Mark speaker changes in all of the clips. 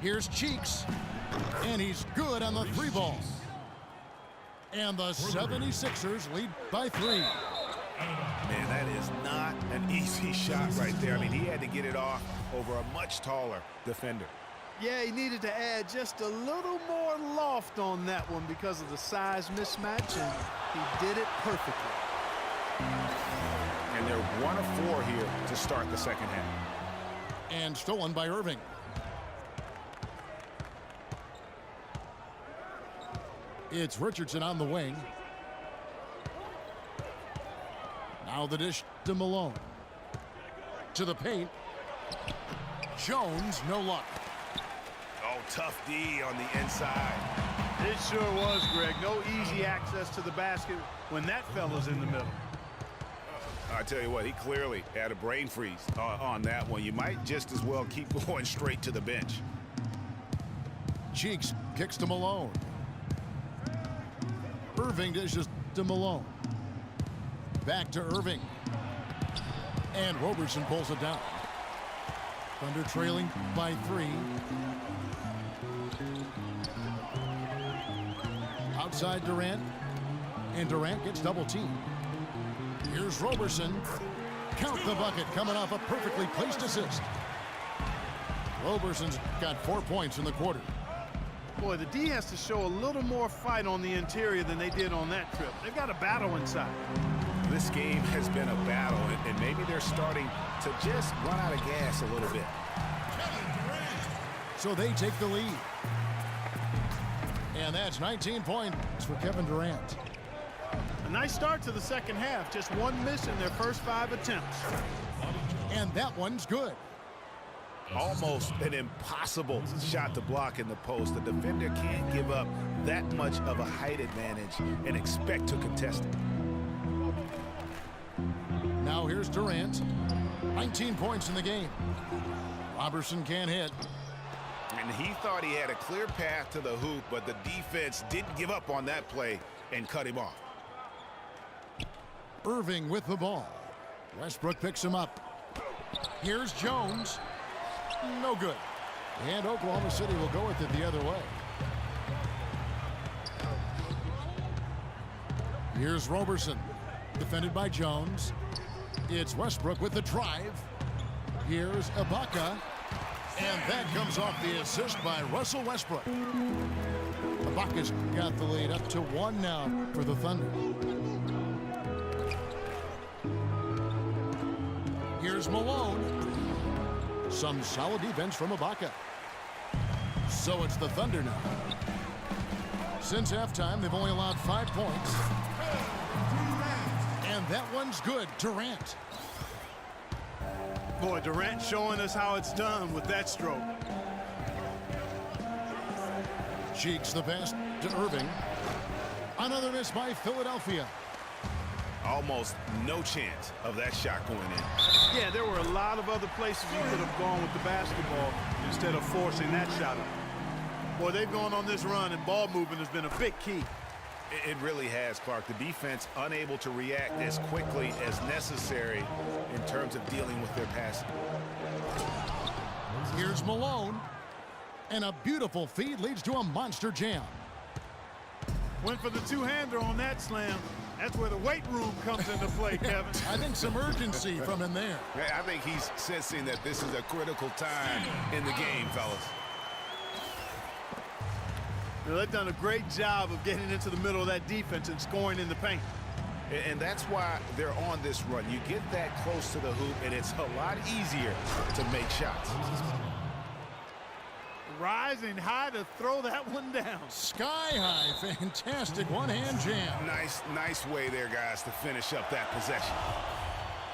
Speaker 1: Here's Cheeks, and he's good on the 3 ball. And the 76ers lead by 3.
Speaker 2: Man, that is not an easy shot right there. I mean, he had to get it off over a much taller defender.
Speaker 3: Yeah, he needed to add just a little more loft on that one because of the size mismatch, and he did it perfectly.
Speaker 2: And they're 1 of 4 here to start the second half.
Speaker 1: And stolen by Irving. It's Richardson on the wing. Now the dish to Malone. To the paint. Jones, no luck.
Speaker 2: Oh, tough D on the inside.
Speaker 3: It sure was, Greg. No easy access to the basket when that fella's in the middle.
Speaker 2: I tell you what, he clearly had a brain freeze on that one. You might just as well keep going straight to the bench.
Speaker 1: Cheeks kicks to Malone. Irving dishes to Malone. Back to Irving. And Roberson pulls it down. Thunder trailing by 3. Outside Durant. And Durant gets double teamed. Here's Roberson. Count the bucket coming off a perfectly placed assist. Roberson's got 4 points in the quarter.
Speaker 3: Boy, the D has to show a little more fight on the interior than they did on that trip. They've got a battle inside.
Speaker 2: This game has been a battle, and maybe they're starting to just run out of gas a little bit.
Speaker 1: So they take the lead. And that's 19 points for Kevin Durant.
Speaker 3: A nice start to the second half. Just 1 miss in their first 5 attempts.
Speaker 1: And that one's good.
Speaker 2: Almost an impossible shot to block in the post. The defender can't give up that much of a height advantage and expect to contest it.
Speaker 1: Now here's Durant. 19 points in the game. Roberson can't hit.
Speaker 2: And he thought he had a clear path to the hoop, but the defense didn't give up on that play and cut him off.
Speaker 1: Irving with the ball. Westbrook picks him up. Here's Jones. No good. And Oklahoma City will go with it the other way. Here's Roberson. Defended by Jones. It's Westbrook with the drive. Here's Ibaka. And that comes off the assist by Russell Westbrook. Ibaka's got the lead up to 1 now for the Thunder. Here's Malone. Some solid defense from Ibaka. So it's the Thunder now. Since halftime, they've only allowed 5 points. And that one's good. Durant.
Speaker 3: Boy, Durant showing us how it's done with that stroke.
Speaker 1: Cheeks the pass to Irving. Another miss by Philadelphia.
Speaker 2: Almost no chance of that shot going in.
Speaker 3: Yeah, there were a lot of other places you could have gone with the basketball instead of forcing that shot up. Boy, they've gone on this run, and ball movement has been a big key.
Speaker 2: It really has, Clark. The defense unable to react as quickly as necessary in terms of dealing with their passing.
Speaker 1: Here's Malone. And a beautiful feed leads to a monster jam.
Speaker 3: Went for the two-hander on that slam. That's where the weight room comes into play, Kevin.
Speaker 1: I think some urgency from him there.
Speaker 2: I think he's sensing that this is a critical time in the game, fellas.
Speaker 3: They've done a great job of getting into the middle of that defense and scoring in the paint.
Speaker 2: And that's why they're on this run. You get that close to the hoop, and it's a lot easier to make shots.
Speaker 3: Rising high to throw that one down.
Speaker 1: Sky high. Fantastic one-hand jam.
Speaker 2: Nice way there, guys, to finish up that possession.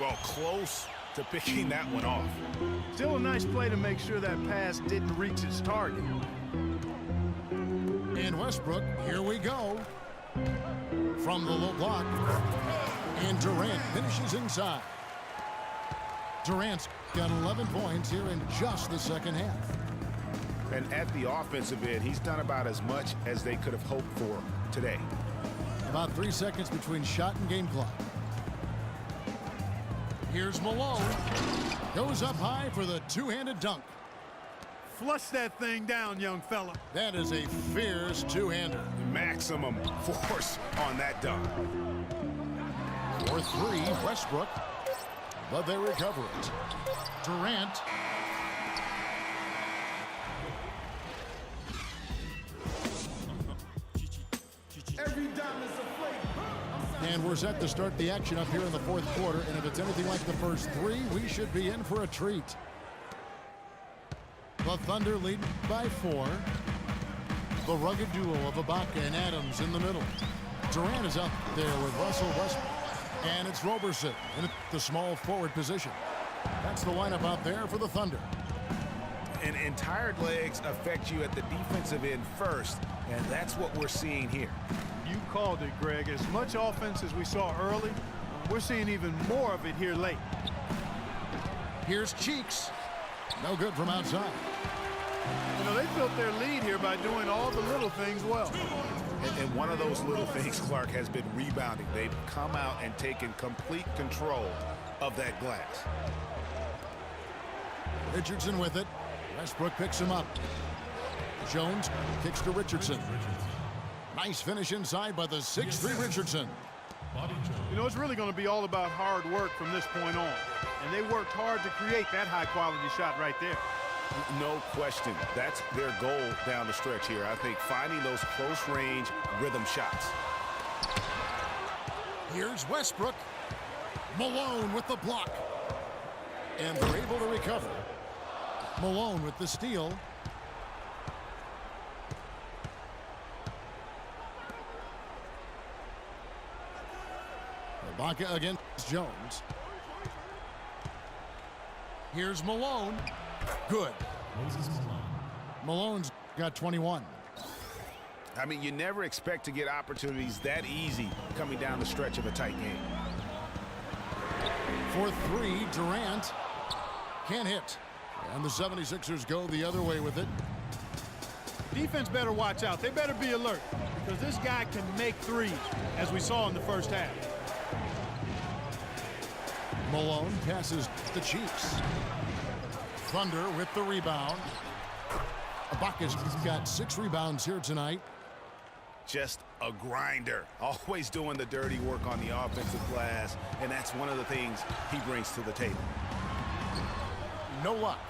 Speaker 2: Well, close to picking that one off.
Speaker 3: Still a nice play to make sure that pass didn't reach its target.
Speaker 1: And Westbrook, here we go. From the low block. And Durant finishes inside. Durant's got 11 points here in just the second half.
Speaker 2: And at the offensive end, he's done about as much as they could have hoped for today.
Speaker 1: About 3 seconds between shot and game clock. Here's Malone. Goes up high for the two-handed dunk.
Speaker 3: Flush that thing down, young fella.
Speaker 1: That is a fierce two-hander.
Speaker 2: Maximum force on that dunk.
Speaker 1: For three, Westbrook, but they recover it. Durant. And we're set to start the action up here in the fourth quarter, and if it's anything like the first three, we should be in for a treat. The Thunder lead by 4. The rugged duo of Ibaka and Adams in the middle. Durant is up there with Russell Westbrook. And it's Roberson in the small forward position. That's the lineup out there for the Thunder.
Speaker 2: And tired legs affect you at the defensive end first, and that's what we're seeing here.
Speaker 3: You called it, Greg. As much offense as we saw early, we're seeing even more of it here late.
Speaker 1: Here's Cheeks. No good from outside.
Speaker 3: You know, they built their lead here by doing all the little things well.
Speaker 2: And one of those little things, Clark, has been rebounding. They've come out and taken complete control of that glass.
Speaker 1: Richardson with it. Westbrook picks him up. Jones kicks to Richardson. Nice finish inside by the 6'3" Richardson.
Speaker 3: You know, it's really going to be all about hard work from this point on. And they worked hard to create that high-quality shot right there.
Speaker 2: No question. That's their goal down the stretch here. I think finding those close-range rhythm shots.
Speaker 1: Here's Westbrook. Malone with the block. And they're able to recover. Malone with the steal. Ibaka against Jones. Here's Malone. Good. Malone's got 21.
Speaker 2: I mean, you never expect to get opportunities that easy coming down the stretch of a tight game.
Speaker 1: For three, Durant can't hit. And the 76ers go the other way with it.
Speaker 3: Defense better watch out. They better be alert because this guy can make threes, as we saw in the first half.
Speaker 1: Malone passes the Cheeks. Thunder with the rebound. Ibaka's got 6 rebounds here tonight.
Speaker 2: Just a grinder, always doing the dirty work on the offensive glass, and that's one of the things he brings to the table.
Speaker 1: No luck.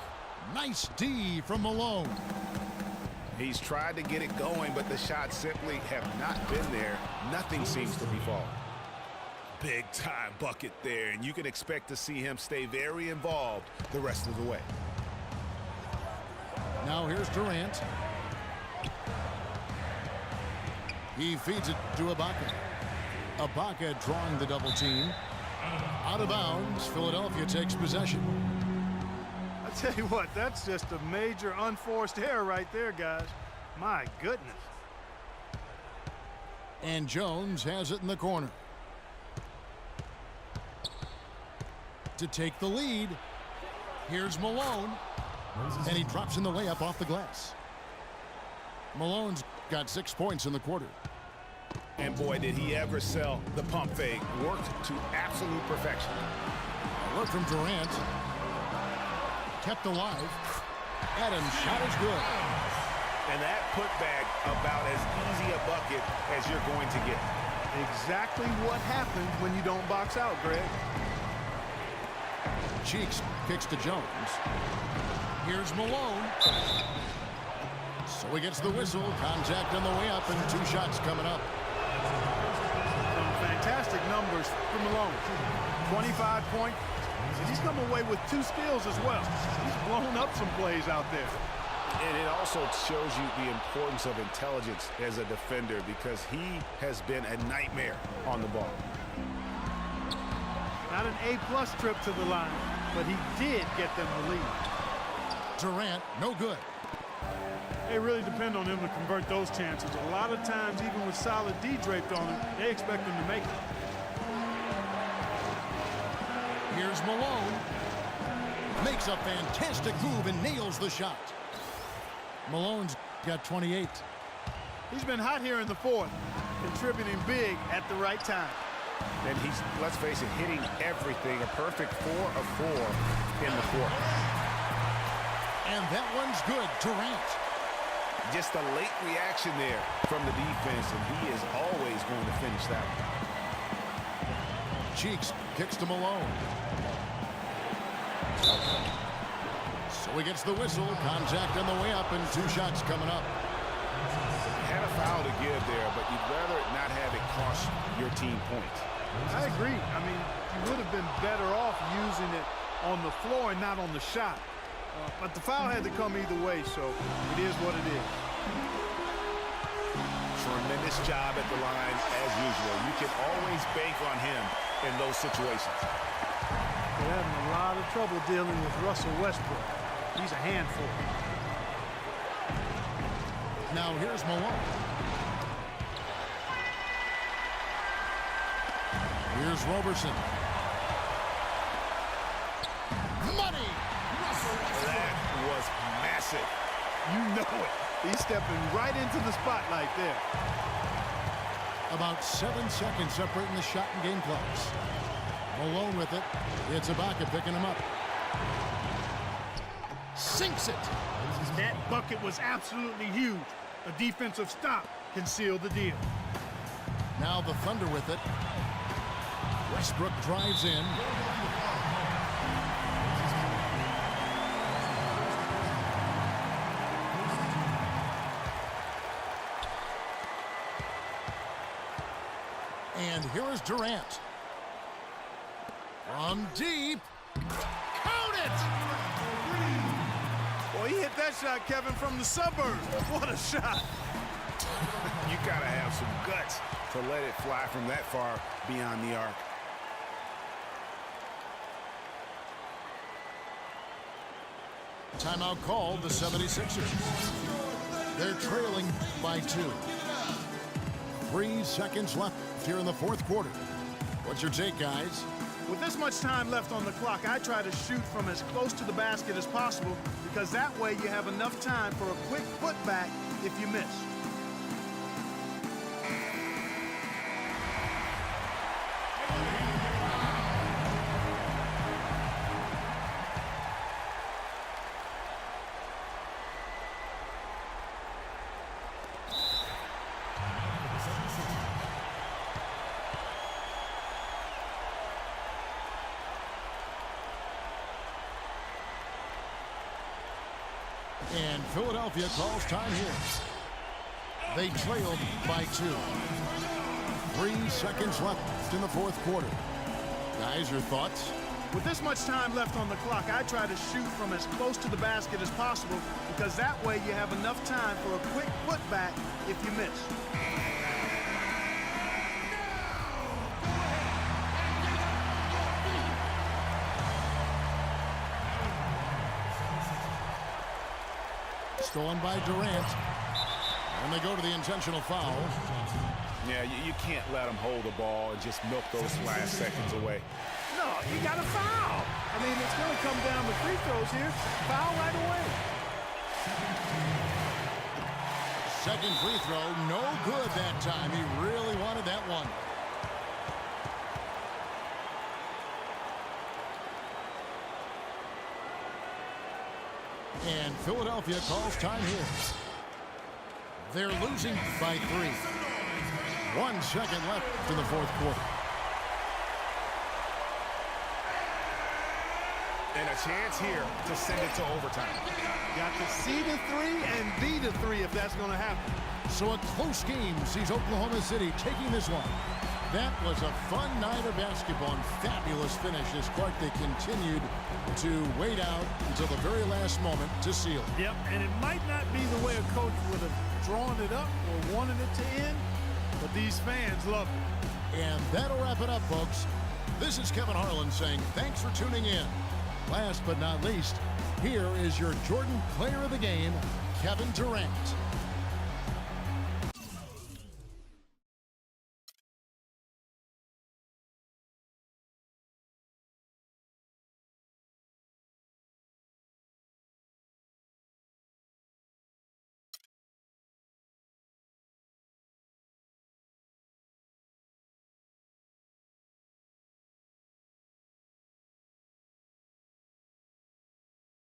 Speaker 1: Nice D from Malone.
Speaker 2: He's tried to get it going, but the shots simply have not been there. Nothing seems to be falling. Big time bucket there, and you can expect to see him stay very involved the rest of the way.
Speaker 1: Now here's Durant. He feeds it to Ibaka. Ibaka drawing the double team. Out of bounds, Philadelphia takes possession.
Speaker 3: I tell you what, that's just a major unforced error right there, guys. My goodness.
Speaker 1: And Jones has it in the corner. To take the lead. Here's Malone. And he drops in the layup off the glass. Malone's got 6 points in the quarter.
Speaker 2: And boy, did he ever sell the pump fake. Worked to absolute perfection.
Speaker 1: Work from Durant. Kept alive. Adams' shot is good.
Speaker 2: And that putback about as easy a bucket as you're going to get.
Speaker 3: Exactly what happens when you don't box out, Greg.
Speaker 1: Cheeks kicks to Jones. Here's Malone. So he gets the whistle. Contact on the way up and 2 shots coming up.
Speaker 3: Some fantastic numbers for Malone. 25 points. He's come away with 2 steals as well. He's blown up some plays out there.
Speaker 2: And it also shows you the importance of intelligence as a defender because he has been a nightmare on the ball.
Speaker 3: Not an A-plus trip to the line, but he did get them the lead.
Speaker 1: Durant, no good.
Speaker 3: They really depend on him to convert those chances. A lot of times, even with solid D draped on him, they expect him to make it.
Speaker 1: Here's Malone. Makes a fantastic move and nails the shot. Malone's got 28.
Speaker 3: He's been hot here in the fourth, contributing big at the right time.
Speaker 2: And he's, let's face it, hitting everything. A perfect 4 of 4 in the fourth.
Speaker 1: And that one's good. Durant.
Speaker 2: Just a late reaction there from the defense, and he is always going to finish that one.
Speaker 1: Cheeks kicks to Malone. So he gets the whistle. Contact on the way up, and 2 shots coming up.
Speaker 2: Had a foul to give there, but you'd rather not have it cost your team points.
Speaker 3: I agree. I mean, you would have been better off using it on the floor and not on the shot. But the foul had to come either way, so it is what it is.
Speaker 2: Tremendous job at the line as usual. You can always bank on him in those situations.
Speaker 3: They're having a lot of trouble dealing with Russell Westbrook. He's a handful.
Speaker 1: Now here's Malone. Here's Roberson. Money!
Speaker 2: That was massive.
Speaker 3: You know it. He's stepping right into the spotlight there.
Speaker 1: About 7 seconds separating the shot and game clocks. Malone with it. It's Ibaka picking him up. Sinks it.
Speaker 3: That bucket was absolutely huge. A defensive stop can seal the deal.
Speaker 1: Now the Thunder with it. Westbrook drives in. And here is Durant. From deep. Count it!
Speaker 3: Well, he hit that shot, Kevin, from the suburbs. What a shot.
Speaker 2: You got to have some guts to let it fly from that far beyond the arc.
Speaker 1: Timeout called the 76ers. They're trailing by 2. 3 seconds left here in the 4th quarter. What's your take, guys?
Speaker 3: With this much time left on the clock, I try to shoot from as close to the basket as possible because that way you have enough time for a quick putback if you miss.
Speaker 1: And Philadelphia calls time here. They trailed by 2. 3 seconds left in the 4th quarter. Guys, your thoughts?
Speaker 3: With this much time left on the clock, I try to shoot from as close to the basket as possible because that way you have enough time for a quick putback if you miss.
Speaker 1: Stolen by Durant. And they go to the intentional foul.
Speaker 2: Yeah, you can't let them hold the ball and just milk those last seconds away.
Speaker 3: No, you got a foul. I mean, it's going to come down to free throws here. Foul right away.
Speaker 1: Second free throw, no good that time. He really wanted that one. And Philadelphia calls time here. They're losing by 3. 1 second left in the 4th quarter.
Speaker 2: And a chance here to send it to overtime.
Speaker 3: Got to see the 3 and be the 3 if that's going to happen.
Speaker 1: So a close game sees Oklahoma City taking this one. That was a fun night of basketball and fabulous finish as Clark, they continued to wait out until the very last moment to seal it.
Speaker 3: Yep, and it might not be the way a coach would have drawn it up or wanted it to end, but these fans love it.
Speaker 1: And that'll wrap it up, folks. This is Kevin Harlan saying thanks for tuning in. Last but not least, here is your Jordan Player of the Game, Kevin Durant.